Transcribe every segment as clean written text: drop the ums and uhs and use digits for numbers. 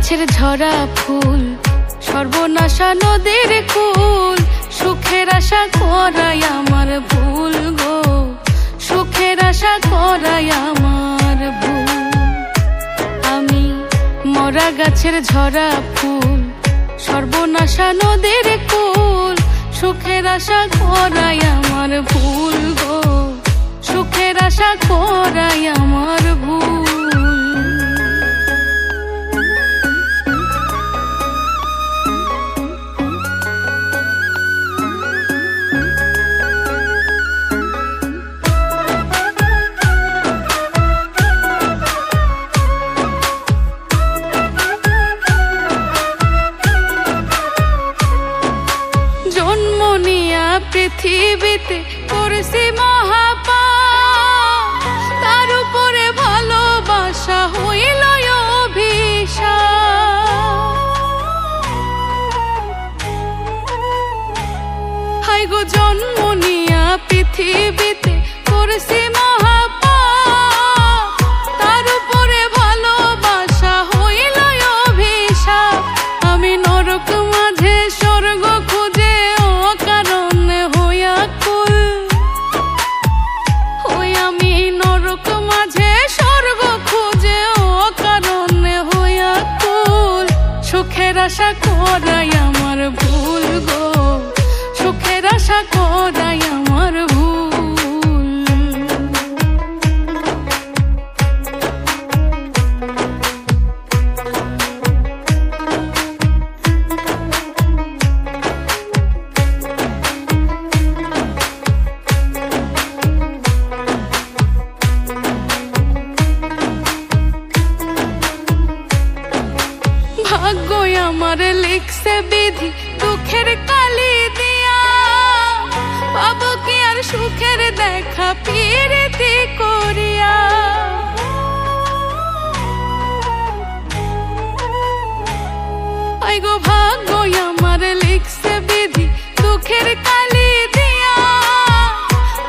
গাছের ঝরা ফুল, সর্বনাশা নদীর কুল, সুখের আশা করাই আমার ভুল গো, সুখের আশা করাই আমার ভুল। আমি মরা গাছের ঝরা ফুল, সর্বনাশা নদীর কুল, সুখের আশা করাই আমার ভুল গো, সুখের আশা করাই আমার ভুল। জন্ম নিয়া পৃথিবীতে করেছি মহাপাপ, তার উপরে ভালোবাসা হইল অভিশাপ। হাই গো জন্ম নিয়া পৃথিবীতে করেছি মহাপাপ, তার উপরে ভালোবাসা হইল অভিশাপ। আমি নরক মাঝে স্বর্গ খুঁজে অকারণে হইয়া কুল, ওই আমি নরক মাঝে স্বর্গ খুঁজে অকারণে হইয়া কুল। সুখের আশা করাই আমার ভুল গো, সুখের আশা করাই আমার ভুল। ভাগ্য আমার লিখছে বিধি দুঃখের কালি দিয়া, পাবো কি আর সুখের দেখা পিরিতি করিয়া। আই গো ভাগ্য আমার লিখছে বিধি দুঃখের কালি দিয়া,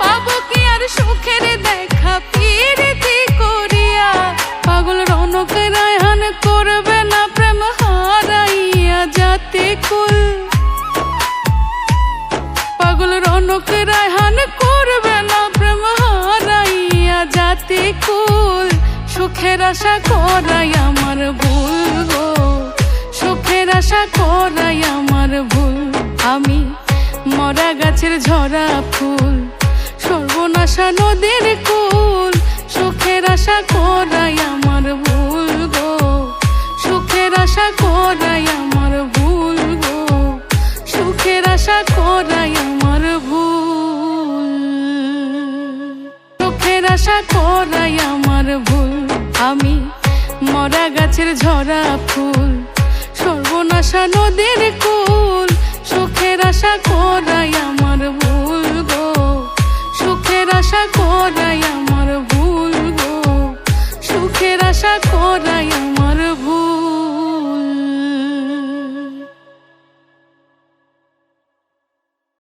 পাবো কি আর সুখের দেখা পিরিতি করিয়া। পাগল রনক রায়হান করবে না প্রেম হারাইয়া যাতে কুল, পাগল রনক রায়হান করবে না প্রেম হারাইয়া যাতে কুল। সুখের আশা করাই আমার ভুল গো, সুখের আশা করাই আমার ভুল। আমি মরা গাছের ঝরা ফুল, সর্বনাশা নদীর কুল, সুখের আশা করাই আমার ভুল গো, সুখের আশা করাই আমার ভুল গো, সুখের আশা করাই আমার ভুল, সুখের আশা করাই আমার ভুল। আমি মরা গাছের ঝরা ফুল, সর্বনাশা নদীর কুল, সুখের আশা করাই